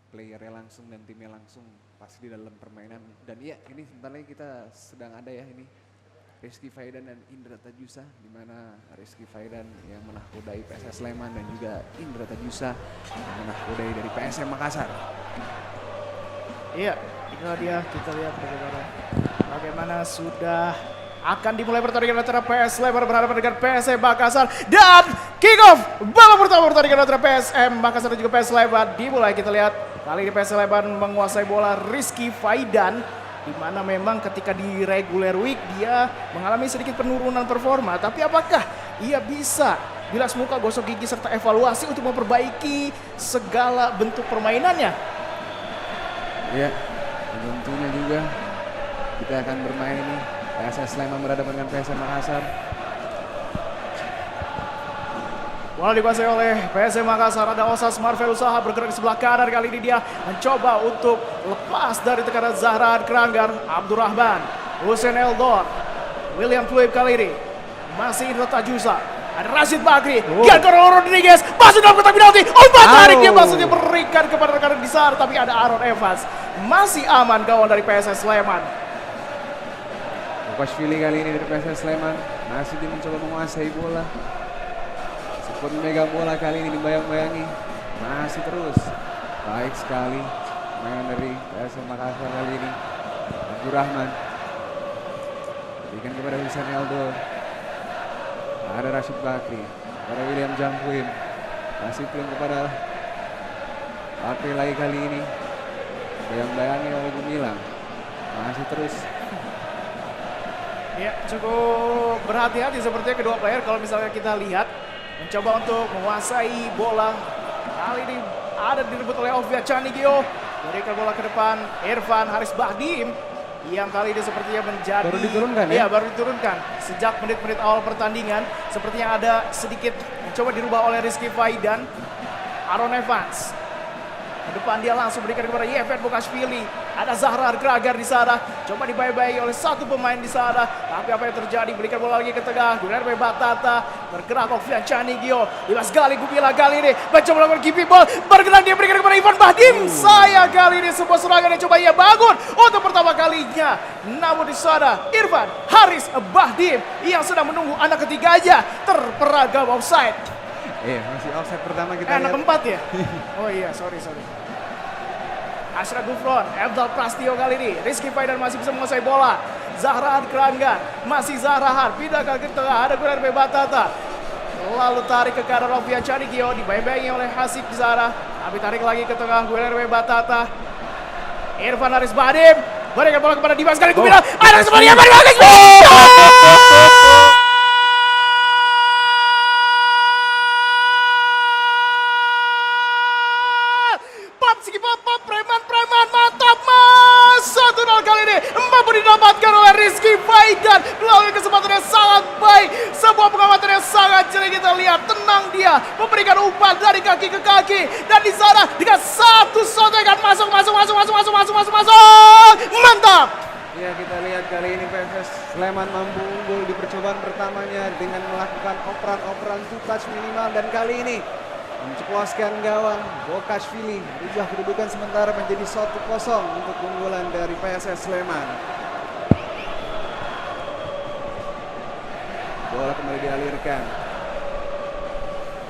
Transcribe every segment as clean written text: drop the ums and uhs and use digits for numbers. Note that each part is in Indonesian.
playernya langsung dan timnya langsung pasti di dalam permainan. Dan iya, ini sebentar lagi kita sedang ada ya ini Rizky Faidan dan Indra Tajusa, di mana Rizky Faidan yang menakodai PSS Sleman dan juga Indra Tajusa yang menakodai dari PSM Makassar. Iya, inilah dia, kita lihat bagaimana sudah akan dimulai pertandingan antara PS Sleman berhadapan dengan PSM Makassar, dan kick off babak pertama pertandingan antara PSM Makassar dan juga PS Sleman dimulai. Kita lihat kali ini PS Sleman menguasai bola, Rizky Faidan, di mana memang ketika di regular week dia mengalami sedikit penurunan performa, tapi apakah ia bisa bilas muka, gosok gigi serta evaluasi untuk memperbaiki segala bentuk permainannya? Ya, tentunya juga kita akan bermain ini PSS Sleman berhadapan dengan PSM Makassar. Bola dikuasai oleh PSM Makassar, ada Osas Marvel usaha bergerak di sebelah kanan, kali ini dia mencoba untuk lepas dari tekanan Zahran Keranggar, Abdurrahman, Hussein Eldor, William Philip kali ini masih Indra Tajusa, ada Rashid Bakri, Giancarlo Rodriguez masuk dalam kotak penalti, umpan tarik dia maksudnya berikan kepada rekan di sana, tapi ada Aaron Evans, masih aman gawang dari PSS Sleman. Bukashvili kali ini dari PSS Sleman masih dia mencoba menguasai bola. Pun megang bola kali ini dibayang-bayangi, masih terus baik sekali mainan dari PSM Makassar kali ini. Abdurrahman berikan kepada Hussein Eldor, ada Rashid Bakri, kepada William Jampuin, masih belum kepada Bakri lagi kali ini, bayang-bayangi oleh Gumilang, masih terus. Ya, cukup berhati-hati sepertinya kedua player kalau misalnya kita lihat mencoba untuk menguasai bola. Kali ini ada direbut oleh Ovia Canigio. Berikan bola ke depan Irfan Haris Bahdim yang kali ini sepertinya menjadi baru diturunkan ya? Iya, baru diturunkan sejak menit-menit awal pertandingan. Sepertinya ada sedikit mencoba dirubah oleh Rizky Faidan. Aaron Evans ke depan dia langsung berikan kepada Yevet Bukashvili. Ada Zahran Kragar di sana. Coba dibayai oleh satu pemain di sana. Tapi apa yang terjadi? Berikan bola lagi ke tengah. Guilherme Batata. Bergerak Ovian Canigio. Dimas Gali Gubila kali ini. Mencoba melakukan keeping ball. Bergerak dia berikan kepada Ivan Bahdim. Saya kali ini sebuah serangan yang coba ia bangun untuk pertama kalinya. Namun di sana Irfan Haris Bahdim yang sedang menunggu anak ketiganya terperagam offside. Iya, masih offside pertama kita Anak lihat. keempat ya? Oh iya, sorry. Ashraf Gufron, Abdal Prastio kali ini. Rizky Faidan masih bisa menguasai bola. Zahran Keranggan, masih Zahrahan. Pindah ke tengah, ada Guilherme Batata. Lalu tarik ke kanan Ovia Canigio. Dibayang-bayangi oleh Hasib di sana. Tapi tarik lagi ke tengah Guilherme Batata. Irfan Haris Bahdim. Berikan bola kepada Dimas Gali Gubila. Ada semuanya, mari bagus. Preman, mantap mas! 1-0 kali ini mampu didapatkan oleh Rizky Faidan melalui kesempatan yang sangat baik. Sebuah pengamatan yang sangat jeli, kita lihat tenang dia memberikan umpan dari kaki ke kaki, dan di sana dengan satu sotekan masuk, mantap! Ya, kita lihat kali ini PSS Sleman mampu unggul di percobaan pertamanya dengan melakukan operan two touch minimal, dan kali ini menceploskan gawang Bukashvili, ubah kedudukan sementara menjadi 1-0 untuk keunggulan dari PSS Sleman. Bola kembali dialirkan.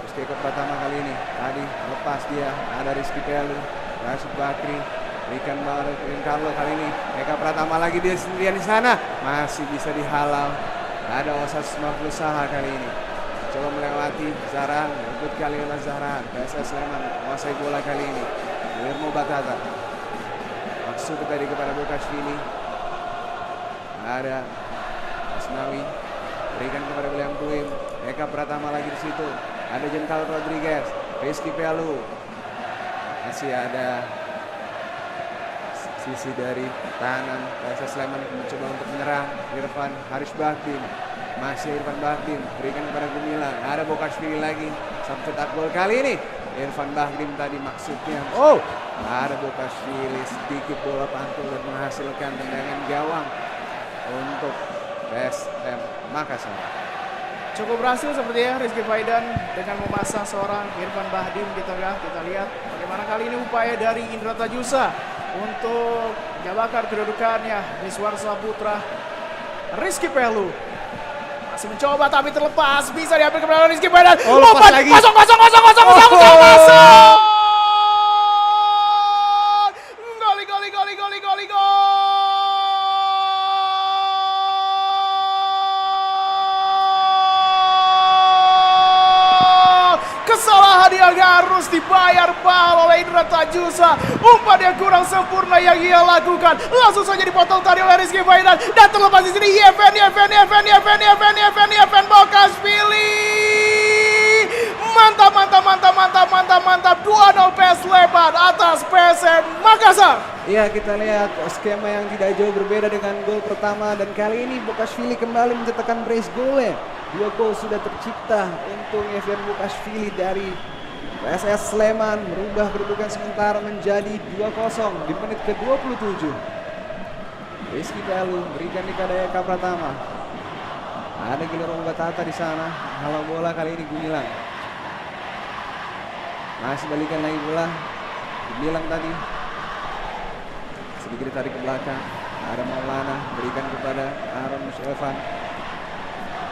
Terus ke pertama kali ini, tadi lepas dia, ada Rizky Pelu, Rashid Bakri, berikan bola ke Giancarlo kali ini. Eka Pratama lagi dia sendirian di sana, masih bisa dihalau. Ada Osas Marvel usaha kali ini. Coba melewati Zahran, rebut kali oleh Zahran. PSS Sleman menguasai bola kali ini. Guillermo Batata masuk tadi kepada Bukashvili. Ada Asnawi, berikan kepada William Puim. Eka Pratama lagi di situ. Ada Giancarlo Rodriguez, Rizky Pelu. Masih ada sisi dari tahanan PSS Sleman mencoba untuk menyerang. Irfan Haris Bahdim. Masih Irfan Bahdim, berikan kepada Gumilang. Ada Bukashvili lagi, satu cetak gol kali ini. Irfan Bahdim tadi maksudnya. Oh, ada Bukashvili, sedikit bola pantul dan menghasilkan tendangan gawang untuk PSM Makassar. cukup berhasil sepertinya Rizky Faidan dengan memasang seorang Irfan Bahdim di tengah. Kita lihat bagaimana kali ini upaya dari Indra Tajusa untuk menjabarkan kedudukannya. Miswar Saputra, Rizky Pelu masih mencoba tapi terlepas, bisa diambil kembali oleh Rizky Faidan. Lepas lagi. Masuk. Goli. Kesalahan yang harus dibayar mahal oleh Indra Tajusa. Umpan yang kurang sempurna yang ia lakukan. Langsung saja dipotong tadi oleh Rizky Faidan. Dan terlepas di sini Yeven Bokashvili. Mantap. 2-0 PS Sleman atas PSM Makassar. Ya, kita lihat skema yang tidak jauh berbeda dengan gol pertama, dan kali ini Bokashvili kembali mencetakkan brace goal-nya. 2 gol sudah tercipta untuk Yeven Bokashvili dari PSS Sleman, merubah kedudukan sementara menjadi 2-0 di menit ke-27. Rizky Pelu berikan di kepada Eka Pratama. Ada Guillermo Batata di sana. Halau bola kali ini Gumilang. Masih balikan lagi bola. Gumilang tadi sedikit tarik ke belakang. Ada Maulana berikan kepada Aaron Musyevan.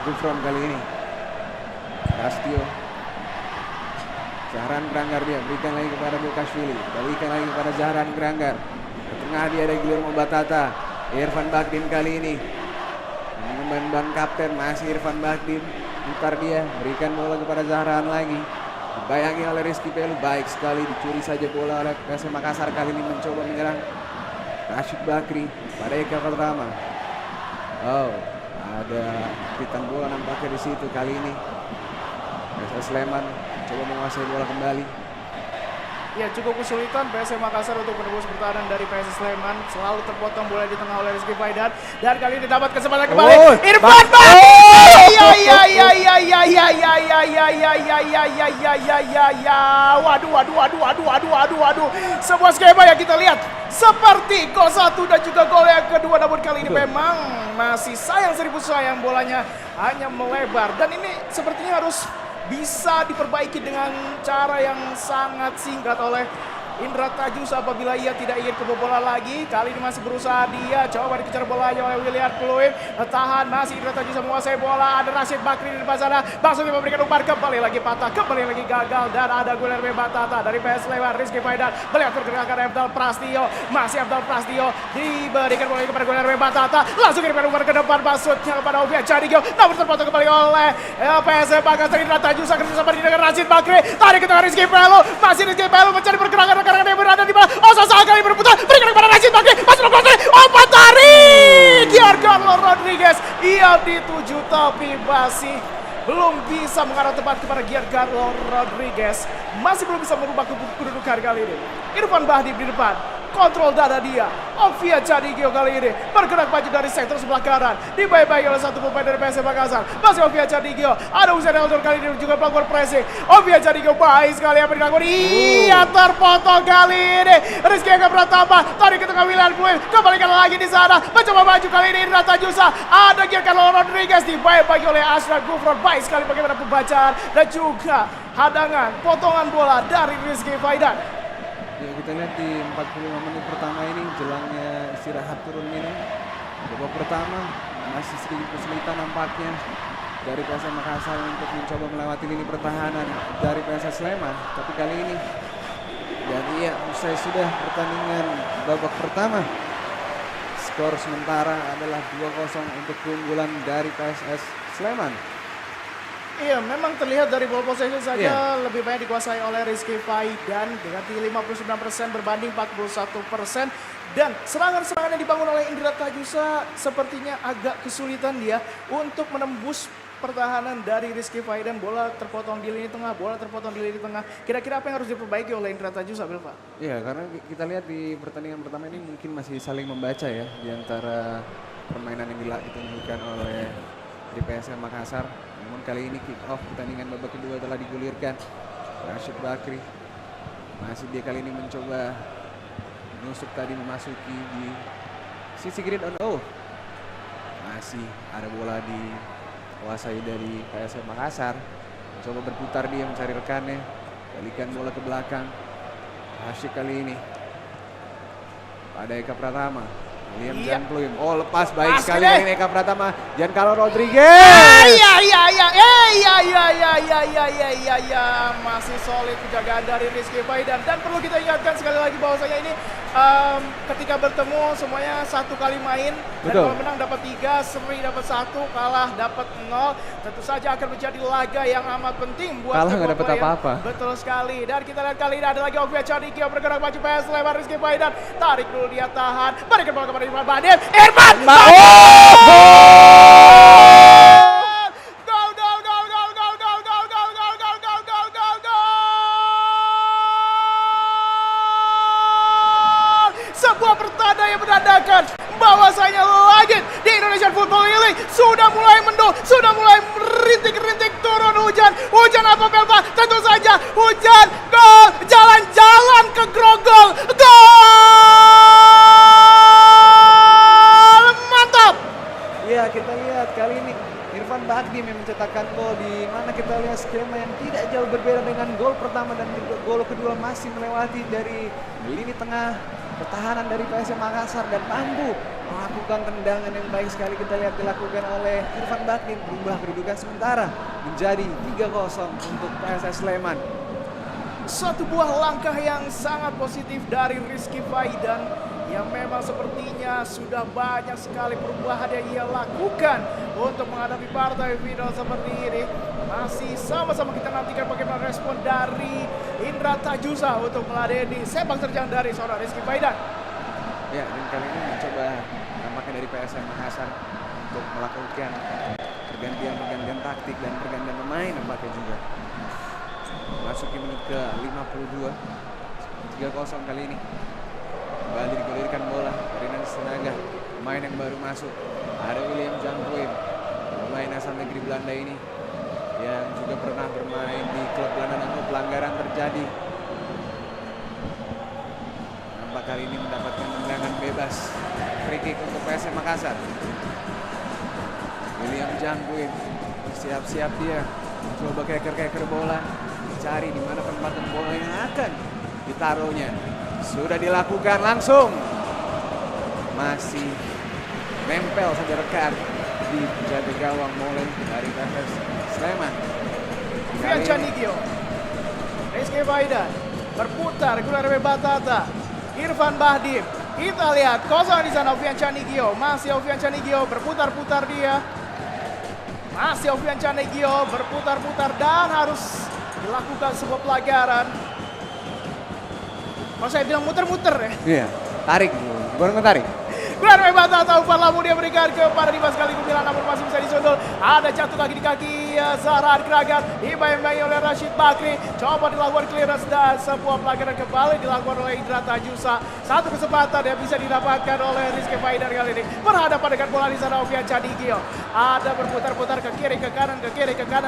Gufron kali ini. Rastio. Zahran Granggar dia berikan lagi kepada Bokashvili. Balikan lagi kepada Zahran Granggar. Ke tengah dia ada Guillermo Batata. Irfan Bahdim kali ini. Ban kapten masih Irfan Bahdim. Putar dia, berikan bola kepada Zahran lagi. Dibayangi oleh Rizky Pelu, baik sekali dicuri saja bola oleh PSM Makassar. Kali ini mencoba menyerang Rashid Bakri pada Eka Pratama. Oh, ada pitan bola nampaknya di situ kali ini. PSS Sleman coba menguasai bola kembali. Ya, cukup kesulitan PSM Makassar untuk menembus pertahanan dari PSS Sleman. Selalu terpotong bola di tengah oleh Rizky Faidan. Dan kali ini dapat kesempatan kembali. Irfan Bahdim. Waduh. Sebuah skema yang kita lihat seperti gol 1 dan juga gol yang kedua. Namun kali ini memang masih sayang bolanya hanya melebar. Dan ini sepertinya harus bisa diperbaiki dengan cara yang sangat singkat oleh Indra Tajusa apabila ia tidak ingin kebobolan lagi. Kali ini masih berusaha dia, coba dikejar bolanya oleh William Pluim. Tahan, masih Indra Tajusa menguasai bola. Ada Rashid Bakri di depan sana. Maksudnya memberikan umpan, kembali lagi patah, kembali lagi gagal. Dan ada Guillermo Batata dari PS Sleman. Rizky Faidan melihat pergerakan Abdal Prastio. Masih Abdal Prastio diberikan bola kepada Guillermo Batata. Langsung kirimkan umpan ke depan, maksudnya kepada Ovian Cadigio. Namun terpotong kembali oleh PSM Makassar. Indra Tajusa kerjasama dengan Rashid Bakri. Tarik ke tengah Rizky Pelu. Masih Rizky Pelu mencari pergerakan karena dia berada di bawah. Salah kali berputar, berikan kepada Rashid Bakri. Masuk ke umpan tarik Giancarlo Rodriguez. Ia dituju tapi masih belum bisa mengarah tepat kepada Giancarlo Rodriguez. Masih belum bisa merubah kedudukan kali ini. Irfan Bahdim di depan, kontrol dada dia. Ovian Cadigio kali ini bergerak maju dari sektor sebelah kanan. Dibayang-bayang oleh satu pemain dari PSM Makassar. Masih Ovian Cadigio. Ada Hussein Eldor kali ini juga melakukan pressing. Ovian Cadigio baik sekali apa dilakukan. Iya, terpotong kali ini. Rizky Eka Pratama tarik ke tengah William Pluim. Kembalikan lagi di sana. Mencoba maju kali ini Indra Tajusa. Ada Giancarlo Rodriguez dibayang-bayang oleh Ashraf Gufron. Baik sekali bagaimana pembacaan dan juga hadangan potongan bola dari Rizky Faidan. Ya, kita lihat di 45 menit pertama ini jelangnya istirahat turun minum. Babak pertama masih sedikit kesulitan nampaknya dari PSM Makassar untuk mencoba melewati lini pertahanan dari PSS Sleman. Tapi kali ini dan iya, usai sudah pertandingan babak pertama, skor sementara adalah 2-0 untuk keunggulan dari PSS Sleman. Iya, memang terlihat dari ball possession saja lebih banyak dikuasai oleh Rizky Faidan dengan 59% berbanding 41%. Dan serangan-serangan yang dibangun oleh Indra Tajusa sepertinya agak kesulitan dia untuk menembus pertahanan dari Rizky Faidan. Bola terpotong di lini tengah, Kira-kira apa yang harus diperbaiki oleh Indra Tajusa, Belva? Iya, karena kita lihat di pertandingan pertama ini mungkin masih saling membaca ya di antara permainan yang ditunjukkan oleh di PSM Makassar. Namun kali ini kick off pertandingan babak kedua telah digulirkan. Rashid Bakri masih dia kali ini mencoba menusuk tadi memasuki di sisi kiri. Masih ada bola di kuasai dari PSM Makassar. Coba berputar dia mencari rekannya. Balikan bola ke belakang. Asyik kali ini. Pada Eka Pratama. William Iya. Janpluim. Oh, lepas baik Lepas sekali deh. dari Eka Pratama. Giancarlo Rodriguez. Iya. Masih solid penjagaan dari Rizky Faidan. Dan perlu kita ingatkan sekali lagi bahwasanya ini ketika bertemu semuanya 1 kali main. Dan Betul. kalau menang dapat 3, seri dapat 1, kalah dapat 0. Tentu saja akan menjadi laga yang amat penting buat Kalah nggak kedua dapat player. apa-apa. Betul sekali. Dan kita lihat kali ini ada lagi Ovian Canikio bergerak maju PS lewat Rizky Faidan. Tarik dulu dia tahan. Berikan bola kepada Irfan Bahdim. Irfan! Sebuah pertanda yang menandakan bahwasanya langit di Indonesian Football League sudah mulai mendung, sudah mulai merintik-rintik turun hujan. Hujan apa Belva? Tentu saja hujan gol, jalan-jalan ke Grogol. Gol! Mantap! Ya, kita lihat kali ini Irfan Bahdim yang mencetakkan gol, di mana kita lihat skema yang tidak jauh berbeda dengan gol pertama dan gol kedua, masih melewati dari lini tengah pertahanan dari PSM Makassar dan mampu melakukan tendangan yang baik sekali. Kita lihat dilakukan oleh Irfan Bahdim, berubah kedudukan sementara menjadi 3-0 untuk PSS Sleman. Satu buah langkah yang sangat positif dari Rizky Faidan yang memang sepertinya sudah banyak sekali perubahan yang ia lakukan untuk menghadapi partai final seperti ini. Masih sama-sama kita nantikan bagaimana respon dari Indra Tajusa untuk meladeni sepak terjang dari seorang Rizky Faidan. Ya, dan kali ini mencoba nampaknya dari PSM Makassar untuk melakukan pergantian taktik dan pergantian pemain nampaknya juga. Masuki menit ke 52, 3-0 kali ini. Kembali digulirkan bola dari Nancy Tenaga, pemain yang baru masuk. Ada William Janpluim, pemain asal negeri Belanda ini yang juga pernah bermain di klub Belanda namun pelanggaran terjadi. Nampak kali ini mendapatkan tendangan bebas, free kick untuk PSM Makassar. William Janpluim siap-siap dia coba keker bola, cari di mana penempatan bola yang akan ditaruhnya. Sudah dilakukan langsung, masih nempel saja rekan di penjaga gawang mulai dari PSS Sleman. Ovian Canikio, Rizky Faidan berputar Guilherme Batata, Irfan Bahdim. Kita lihat kosong di sana Ovian Canikio, masih Ovian Canikio berputar-putar dia. Masih Ovian Canikio berputar-putar dan harus dilakukan sebuah pelanggaran. Kalau saya bilang muter-muter ya. Iya, tarik, baru tarik. Guilherme Batata umpan lambung dia berikan kepada Dimas kali Gumilang namun masih bisa disundul. Ada jatuh kaki di kaki Zahra Kragan, dibayang-bayangi oleh Rashid Bakri. Coba dilakukan clearance dan sebuah pelanggaran kembali dilakukan oleh Indra Tajusa. Satu kesempatan yang bisa didapatkan oleh Rizky Faidan kali ini. Berhadapan dengan bola di sana Ovian Canikio. Ada berputar-putar ke kiri ke kanan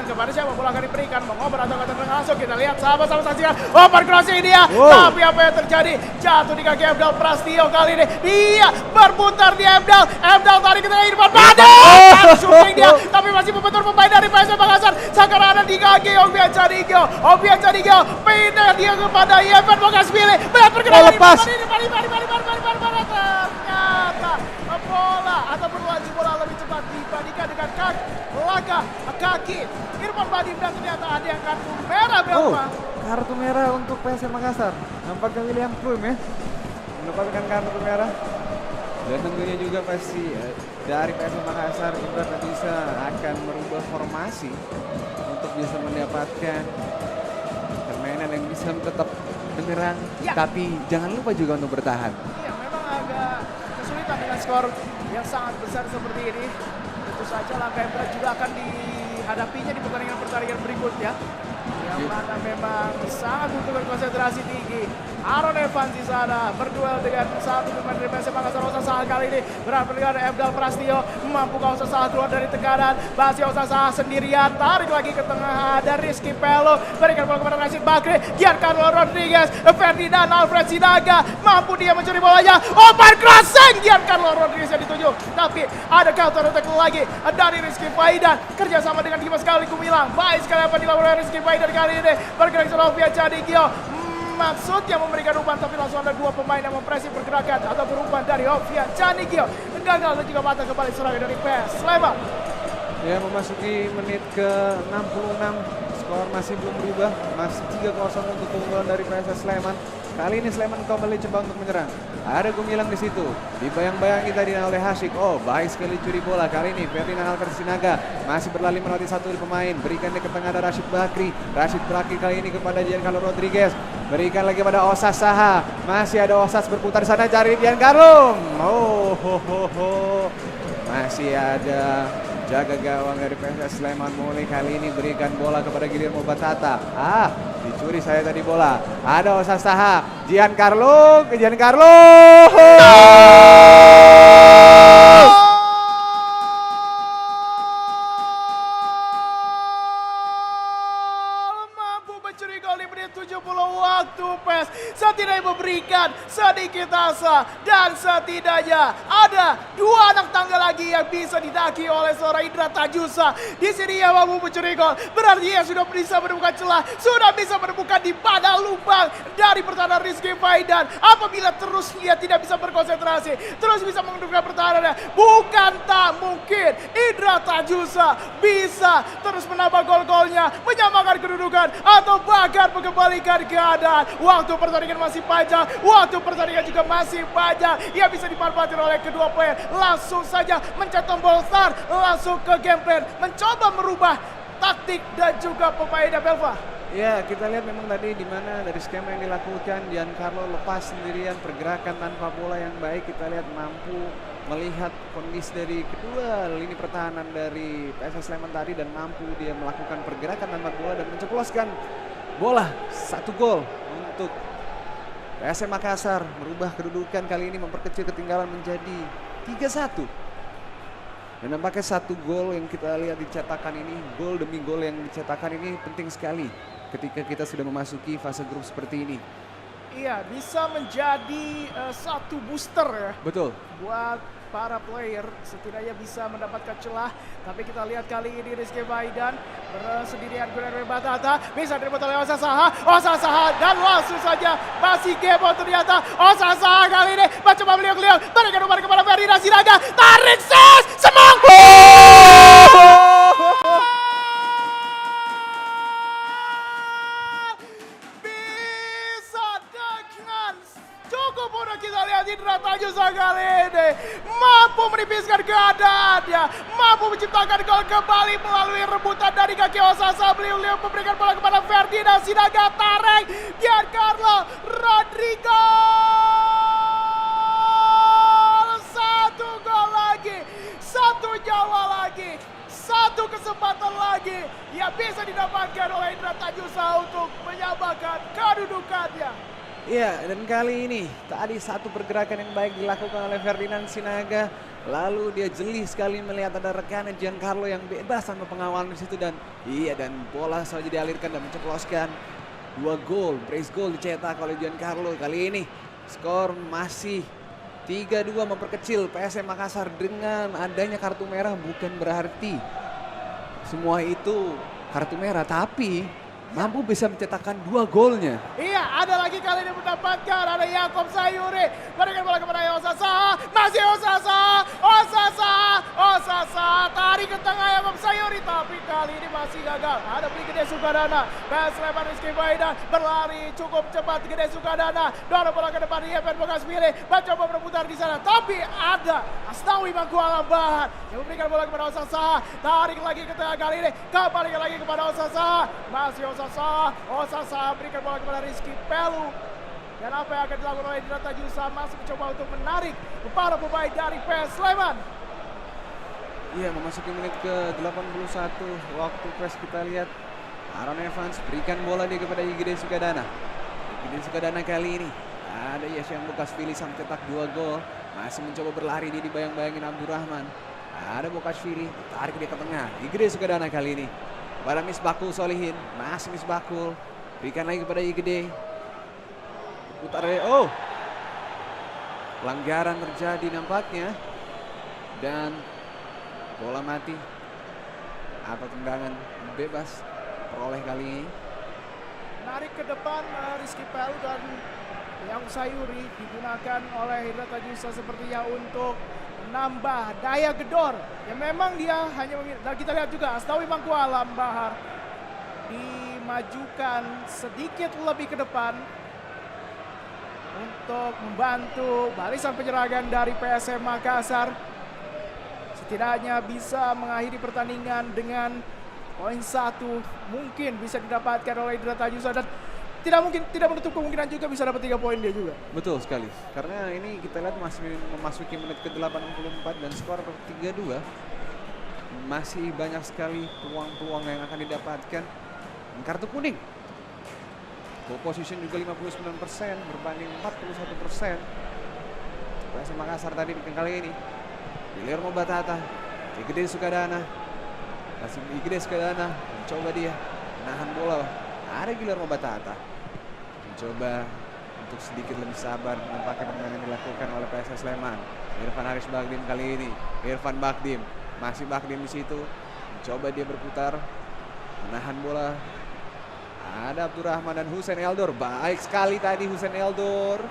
kepada siapa bola akan diberikan, mengoper atau langsung kita lihat sama-sama saksikan umpan crossing dia. Tapi apa yang terjadi? Jatuh di kaki Efdal Prastio kali ini. Dia berputar di Efdal tarik ke tengah Irfan Bahdim. Shooting dia, tapi masih membentur pemain dari PSM Makassar. Sekarang ada di kaki Ovian Canikio pindah dia kepada Evan Bokasvili. Pergerakan lepas. Ternyata bola ataupun laju bola lebih cepat dibandingkan dengan langkah kaki Irfan Bahdim dan ternyata ada yang kartu merah Belma. Kartu merah untuk PSM Makassar. Nampaknya William Pluim ya mendapatkan kartu merah. Dan tentunya juga pasti dari PSM Makassar juga bisa akan merubah formasi untuk bisa mendapatkan permainan yang bisa tetap menyerang, tapi jangan lupa juga untuk bertahan. Iya, memang agak kesulitan dengan skor yang sangat besar seperti ini. Tentu saja langkah yang berat juga akan dihadapinya di pertandingan berikutnya. Yang mana memang sangat butuh konsentrasi tinggi Aaron Evans di sana berduel dengan satu pemain dari PSM Makassar. Osasaha kali ini berhadapan dengan Efdal Prastio. Mampukah Osasaha keluar dari tekanan? Masih Osasaha sendirian, tarik lagi ke tengah, ada Rizky Pelo, berikan bola kepada Rashid Bakri, Giancarlo Rodriguez, Ferdinand Alfred Sinaga, mampu dia mencuri bolanya, umpan crossing, Giancarlo Rodriguez yang dituju, tapi ada counter attack lagi dari Rizky Faidan, kerjasama dengan Dimas Kali Gumilang, baik sekali apa dilakukan oleh Rizky Faidan kali ini, bergerak Sofia Cadigio, maksudnya memberikan umpan tapi langsung ada dua pemain yang mempresi pergerakan atau berumpan dari Ovian Canigio. Gagal dan juga mata kembali serangan dari PS Sleman. Ya, memasuki menit ke-66, skor masih belum berubah, masih 3-0 untuk keunggulan dari PSS Sleman. Kali ini Sleman kembali coba untuk menyerang. Ada Gumilang di situ. Dibayang-bayangi tadi oleh Hasyik. Oh, baik sekali curi bola. Kali ini Ferdinand Alfred Sinaga masih berlari melewati satu pemain. Berikan dia ke tengah ada Rashid Bakri. Rashid Bakri kali ini kepada Giancarlo Rodriguez. Berikan lagi pada Osasaha. Masih ada Osas berputar sana cari Giancarlo. Oh, masih ada jaga gawang dari PSS Sleman mulai kali ini berikan bola kepada Guillermo Batata. Dicuri saya tadi bola. Ada Osasaha, Giancarlo. Mampu mencuri gol di menit 70 waktu PES. Setidaknya memberikan sedikit asa dan setidaknya ada dua anak tangga lagi yang bisa didaki oleh seorang Indra Tajusa. Di sini ia mampu mencuri gol. Berarti ia sudah bisa menemukan celah, sudah bisa menemukan di mana lubang dari pertahanan Rizky Faidan. Apabila terus ia tidak bisa berkonsentrasi, terus bisa menghidupkan pertahanannya, bukan tak mungkin Indra Tajusa bisa terus menambah gol-golnya, menyamakan kedudukan atau bahkan mengembalikan keadaan. Waktu pertandingan masih panjang, waktu pertandingan juga masih panjang. Ia bisa dimanfaatkan oleh kedua player. Langsung saja mencet tombol start, langsung ke game plan, mencoba merubah taktik dan juga pemainnya Belva. Ya, kita lihat memang tadi di mana dari skema yang dilakukan Giancarlo lepas sendirian, pergerakan tanpa bola yang baik. Kita lihat mampu melihat kondisi dari kedua lini pertahanan dari PSS Sleman tadi dan mampu dia melakukan pergerakan tanpa bola dan menceploskan bola. 1 gol untuk PSM Makassar, merubah kedudukan kali ini, memperkecil ketinggalan menjadi 3-1. Dan nampaknya 1 gol yang kita lihat dicetakan ini, gol demi gol yang dicetakan ini penting sekali ketika kita sudah memasuki fase grup seperti ini. Iya, bisa menjadi satu booster ya. Betul. Buat para player setidaknya bisa mendapatkan celah. Tapi kita lihat kali ini Rizky Faidan bersendirian Guillermo Batata, bisa direbut oleh Osasaha dan langsung saja masih Gebo ternyata. Osasaha kali ini mencoba beliau berikan umpan kepada Ferdinand Sinaga, tarik ses semang. Cukup mudah kita lihat Indra Tajusa kali ini mampu menipiskan keadaannya, mampu menciptakan gol kembali melalui rebutan dari kaki Osasaha. Beliau memberikan bola kepada Ferdinand Sinaga, tarik Giancarlo Rodriguez. 1 gol lagi, 1 nyawa lagi, 1 kesempatan lagi yang bisa didapatkan oleh Indra Tajusa untuk menyamakan kedudukannya. Iya, dan kali ini tadi 1 pergerakan yang baik dilakukan oleh Ferdinand Sinaga. Lalu dia jeli sekali melihat ada rekannya Giancarlo yang bebas tanpa pengawalan di situ dan bola saja dialirkan dan menceploskan 2 gol. Brace goal dicetak oleh Giancarlo. Kali ini skor masih 3-2, memperkecil PSM Makassar. Dengan adanya kartu merah bukan berarti semua itu kartu merah, tapi mampu bisa mencetakkan 2 golnya. Iya, ada lagi kali ini mendapatkan, ada Yakob Sayuri. Berikan bola kepada Osasaha, masih Osasaha, tarik ke tengah Yakob Sayuri, tapi kali ini masih gagal. Ada Gede Sukadana, PSS Sleman Rizky Faidan berlari cukup cepat. Gede Sukadana, dorong bola ke depan, Yefen Bogasvili mencoba berputar di sana, tapi ada Asnawi Mangkualam Bahar yang memberikan bola kepada Osasaha, tarik lagi ke tengah kali ini, kembali lagi kepada Osasaha, masih Osasaha berikan bola kepada Rizky Pelu. Dan apa yang akan dilakukan oleh Indra Tajusa, masih mencoba untuk menarik para pemain dari PSS Sleman. Iya, memasuki menit ke-81 waktu PES. Kita lihat Aaron Evans berikan bola dia kepada Gede Sukadana. Igede Sukadana kali ini. Ada Yesyan Bokashvili sang cetak 2 gol. Masih mencoba berlari dia dibayang-bayangin Abdurrahman. Ada Bokashvili, tarik dia ke tengah. Igede Sukadana kali ini. Pada Misbakul Solihin, masih Misbakul. Berikan lagi kepada Igede. Putar oh. Pelanggaran terjadi nampaknya. Dan bola mati atau tendangan bebas peroleh kali ini. Menarik ke depan Rizky Pelu dan yang Sayuri digunakan oleh Hidrata Jusa sepertinya untuk menambah daya gedor. Ya memang dia hanya dan kita lihat juga Astawi Mangkualam Bahar dimajukan sedikit lebih ke depan untuk membantu barisan penyerangan dari PSM Makassar. Setidaknya bisa mengakhiri pertandingan dengan poin 1 mungkin bisa didapatkan oleh Hidrata Jusa dan tidak menutup kemungkinan juga bisa dapat 3 poin dia juga. Betul sekali. Karena ini kita lihat masih memasuki menit ke-84 dan skor 3-2. Masih banyak sekali peluang-peluang yang akan didapatkan. Kartu kuning. Ball position juga 59% berbanding 41%. PSM Makassar tadi di kali ini. Guillermo Batata, Igede Sukadana. Masih Igede Sukadana mencoba dia menahan bola. Ada Guillermo Batata mencoba untuk sedikit lebih sabar menampakkan permainan yang dilakukan oleh PSS Sleman. Irfan Haris Bagdim kali ini. Irfan Bagdim, masih Bagdim di situ. Mencoba dia berputar menahan bola. Ada Abdurrahman dan Hussein Eldor. Baik sekali tadi Hussein Eldor.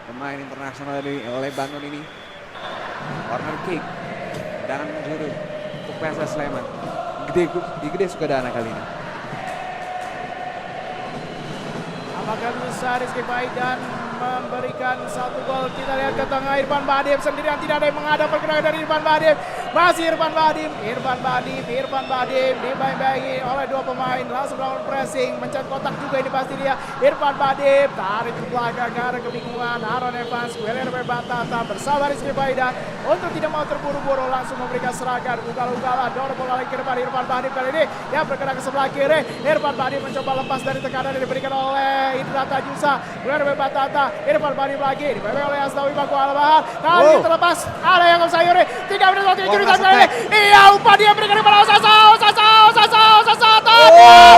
Pemain internasional oleh Bandung ini. Corner kick. Tendangan menjuru untuk PSS Sleman. Igede Sukadana kali ini. Apakah bisa Rizky Faidan memberikan 1 gol? Kita lihat ke tengah Irfan Badim sendirian, tidak ada yang menghadap pergerakan dari Irfan Badim. Masih Irfan Badim dibayang-bayangi oleh 2 pemain, langsung melakukan pressing, mencet kotak juga ini pasti dia. Irfan Badim tarik ke belakang karena kebingungan. Aaron Evans, Guillermo Batata bersama Rizky Faidan untuk tidak mau terburu-buru langsung memberikan serangan. Ugal-ugalan dorong bola lagi ke depan Irfan Badim kali ini. Dia bergerak ke sebelah kiri. Irfan Badim mencoba lepas dari tekanan yang diberikan oleh Hidrata Jusa. Guillermo Batata, Irfan Badim lagi dibayang oleh Astawi Mangkualam Bahar. Kali ini terlepas ada yang Sayuri. 3 menit waktu injury time kali ini. Iya, umpan dia berikan kepada Sasa tadi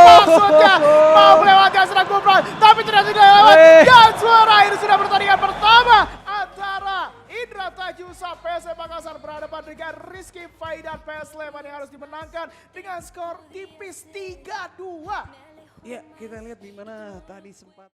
maksudnya mau melewatkan serang Gufron tapi tidak lewat dan suara akhir sudah pertandingan pertama antara Hidrata Jusa PSM Makassar berhadapan dengan Rizky Faidan PS Sleman yang harus dimenangkan dengan skor tipis 3-2. Ya, kita lihat di mana tadi sempat